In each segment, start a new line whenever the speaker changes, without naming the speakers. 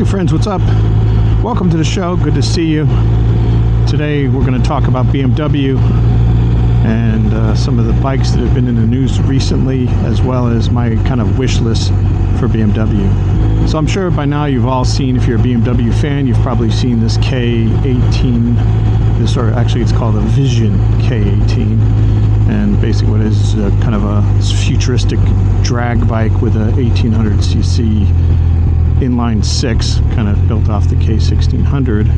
friends, what's up? Welcome to the show. Good to see you. Today we're going to talk about BMW and some of the bikes that have been in the news recently, as well as my kind of wish list for BMW. So I'm sure by now you've all seen, if you're a BMW fan, you've probably seen this K18, or actually it's called a Vision K18. And basically what it is kind of a futuristic drag bike with a 1800cc inline six, kind of built off the K1600.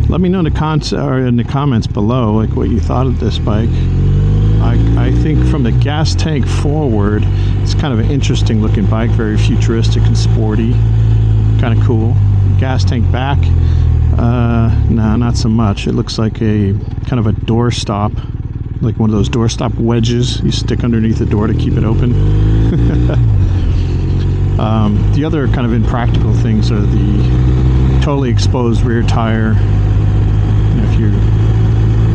Let me know in the comments below, like, what you thought of this bike. I think from the gas tank forward, it's kind of an interesting looking bike, very futuristic and sporty, kind of cool. Gas tank back, nah, not so much. It looks like a kind of a door stop, like one of those door stop wedges you stick underneath the door to keep it open. The other kind of impractical things are the totally exposed rear tire. If you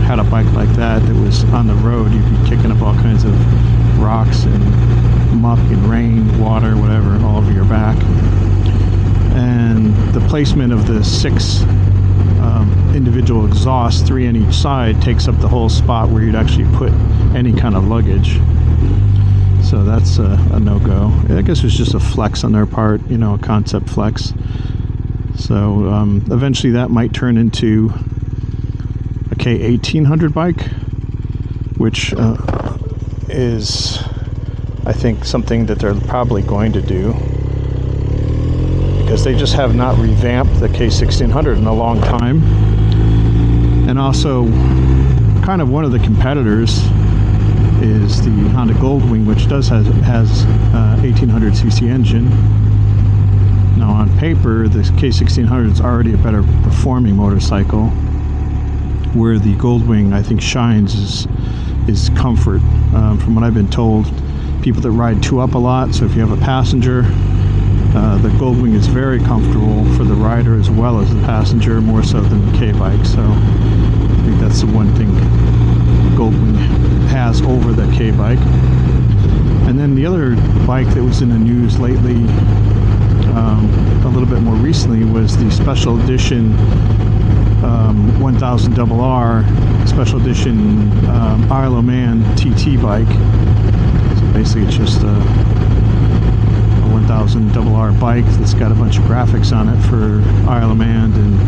had a bike like that was on the road, you'd be kicking up all kinds of rocks and muck and rain, water, whatever, all over your back. And the placement of the six individual exhausts, 3 on each side, takes up the whole spot where you'd actually put any kind of luggage. So that's a no-go. I guess it's just a flex on their part, you know, a concept flex. So eventually that might turn into a K1800 bike, which is, I think, something that they're probably going to do, because they just have not revamped the K1600 in a long time. And also, kind of one of the competitors is the Honda Goldwing, which does has 1800cc engine. Now on paper, the K1600 is already a better performing motorcycle, where the Goldwing, I think, shines is comfort. From what I've been told, people that ride two up a lot, so if you have a passenger, the Goldwing is very comfortable for the rider as well as the passenger, more so than the K-bike. So I think that's the one thing Goldwing has over the K-bike. And then the other bike that was in the news lately, a little bit more recently, was the special edition 1000RR special edition Isle of Man TT bike. So basically it's just a 1000RR bike that's got a bunch of graphics on it for Isle of Man, and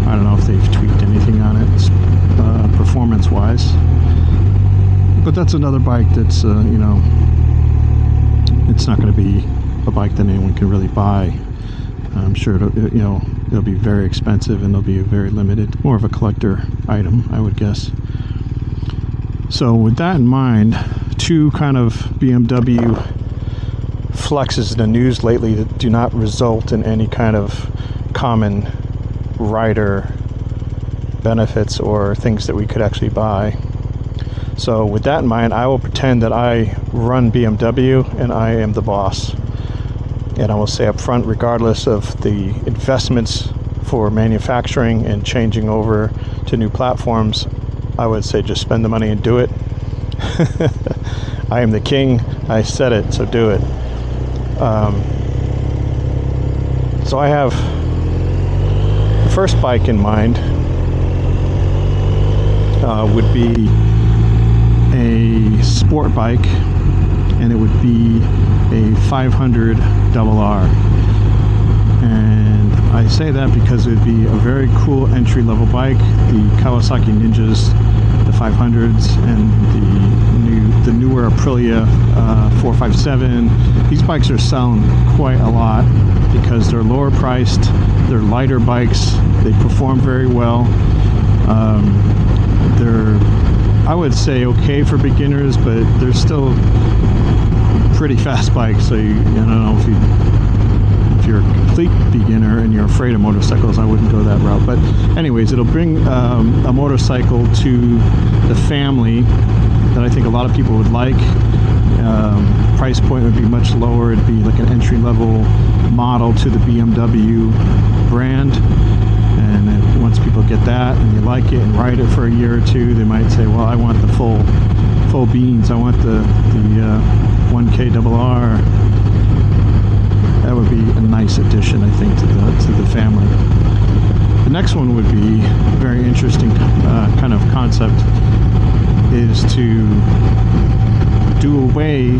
I don't know if they've tweaked anything on it performance wise. But that's another bike that's, you know, it's not going to be a bike that anyone can really buy. I'm sure it'll be very expensive, and it'll be very limited, more of a collector item, I would guess. So with that in mind, two kind of BMW flexes in the news lately that do not result in any kind of common rider benefits or things that we could actually buy. So with that in mind, I will pretend that I run BMW and I am the boss. And I will say up front, regardless of the investments for manufacturing and changing over to new platforms, I would say just spend the money and do it. I am the king. I said it, so do it. So I have the first bike in mind would be a sport bike, and it would be a 500RR. And I say that because it would be a very cool entry-level bike. The Kawasaki Ninjas, the 500s, and the newer Aprilia 457. These bikes are selling quite a lot because they're lower priced, they're lighter bikes, they perform very well. They're, I would say, okay for beginners, but they're still pretty fast bikes. So I don't know if you're a complete beginner and you're afraid of motorcycles, I wouldn't go that route. But anyways, it'll bring a motorcycle to the family that I think a lot of people would like. Price point would be much lower. It'd be like an entry-level model to the BMW brand. And then once people get that and they like it and ride it for a year or two, they might say, well, I want the full beans. I want the 1K RR. that would be a nice addition, I think, to the family. The next one would be very interesting kind of concept, is to do away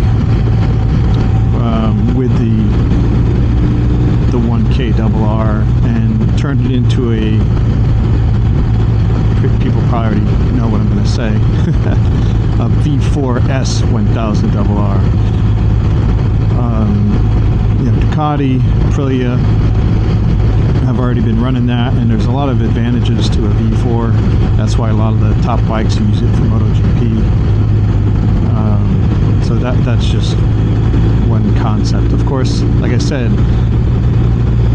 with the 1KRR and turn it into a, people probably already know what I'm going to say, a V4S 1000RR. Ducati, Aprilia have already been running that, and there's a lot of advantages to a V4. That's why a lot of the top bikes use it for MotoGP. So that's just one concept. Of course, like I said,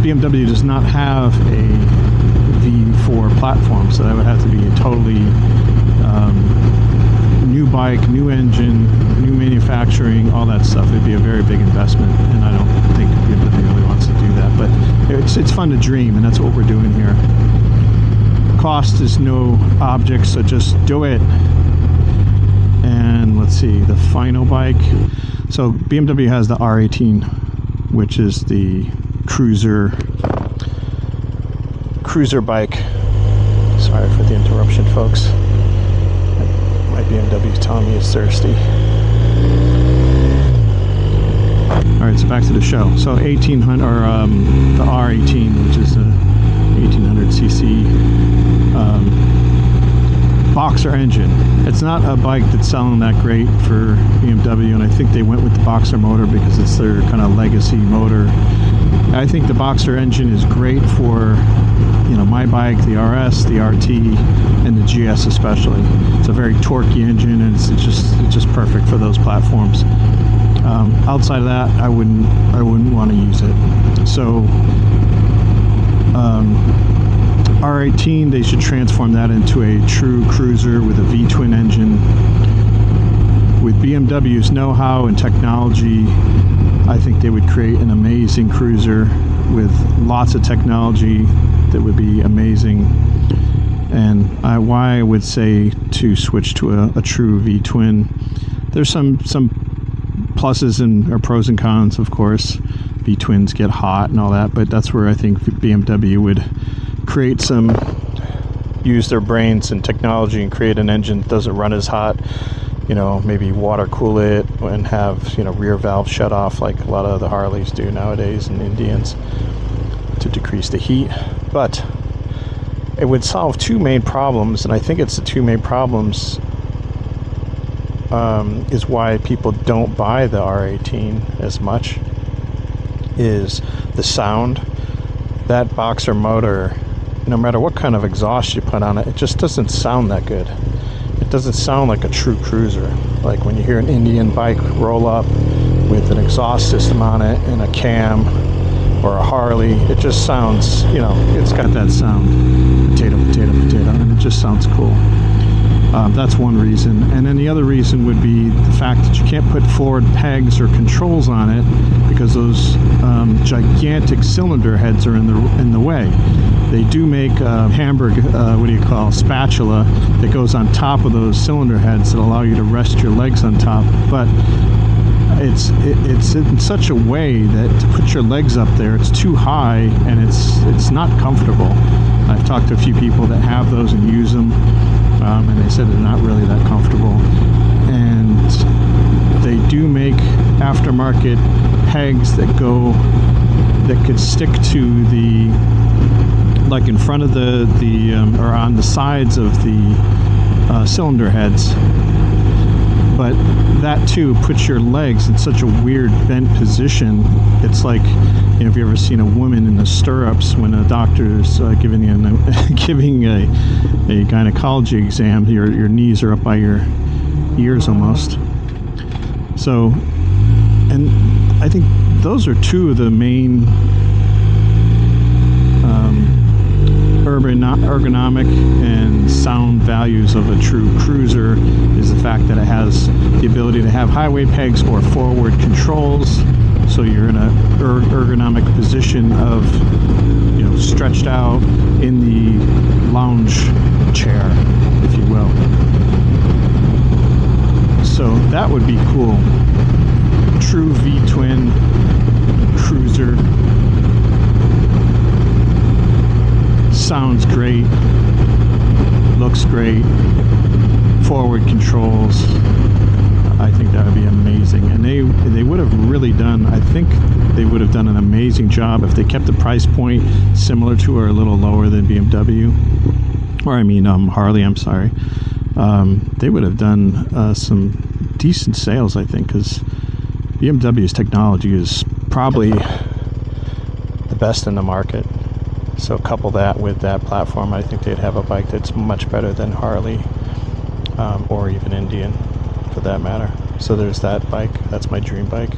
BMW does not have a V4 platform, so that would have to be a totally new bike, new engine, new manufacturing, all that stuff. It'd be a very big investment, and I don't think BMW really wants to do that. But it's fun to dream, and that's what we're doing here. Cost is no object, so just do it. And let's see, the final bike. So BMW has the R18, which is the cruiser bike. Sorry for the interruption, folks. My BMW's telling me it's thirsty. Alright, so back to the show. So 1800, or the R18, which is a 1800cc boxer engine. It's not a bike that's selling that great for BMW, and I think they went with the boxer motor because it's their kind of legacy motor. I think the boxer engine is great for, my bike, the RS, the RT, and the GS especially. It's a very torquey engine, and it's just perfect for those platforms. Outside of that, I wouldn't want to use it. So R18, they should transform that into a true cruiser with a V-twin engine. With BMW's know-how and technology, I think they would create an amazing cruiser with lots of technology that would be amazing. And why I would say to switch to a true V-twin. There's some pluses or pros and cons, of course. V-twins get hot and all that, but that's where I think BMW would use their brains and technology and create an engine that doesn't run as hot. Maybe water cool it and have, rear valve shut off like a lot of the Harleys do nowadays and Indians to decrease the heat. But it would solve two main problems, and I think it's the two main problems is why people don't buy the R18 as much, is the sound. That boxer motor, no matter what kind of exhaust you put on it, it just doesn't sound that good. It doesn't sound like a true cruiser. Like when you hear an Indian bike roll up with an exhaust system on it and a cam, or a Harley, it just sounds, it's got that sound. Potato, potato, potato, and it just sounds cool. That's one reason. And then the other reason would be the fact that you can't put forward pegs or controls on it because those gigantic cylinder heads are in the way. They do make a spatula that goes on top of those cylinder heads that allow you to rest your legs on top. But it's in such a way that to put your legs up there, it's too high and it's not comfortable. I've talked to a few people that have those and use them, and they said they're not really that comfortable. And they do make aftermarket pegs that could stick to the, like in front of the or on the sides of the cylinder heads. But that too puts your legs in such a weird bent position. It's like, if you've ever seen a woman in the stirrups when a doctor's giving a gynecology exam, your knees are up by your ears almost. So, and I think those are two of the main ergonomic and sound values of a true cruiser, is the fact that it has the ability to have highway pegs or forward controls, so you're in a ergonomic position of, stretched out in the lounge chair, if you will. So that would be cool. True V-twin cruiser. faster, sounds great, looks great, forward controls. I think that would be amazing. And they would have really done, I think they would have done an amazing job if they kept the price point similar to or a little lower than BMW. Or I mean Harley, I'm sorry. They would have done some decent sales, I think, because BMW's technology is probably the best in the market. So couple that with that platform, I think they'd have a bike that's much better than Harley, or even Indian for that matter. So there's that bike. That's my dream bike.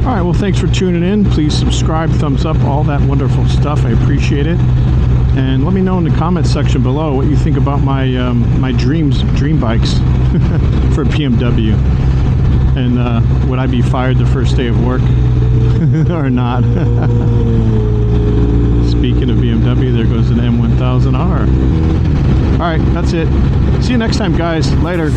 Alright, well, thanks for tuning in. Please subscribe, thumbs up, all that wonderful stuff. I appreciate it. And let me know in the comments section below what you think about my my dream bikes for BMW. And would I be fired the first day of work or not? Speaking of BMW, there goes an M1000R. Alright, that's it. See you next time, guys. Later.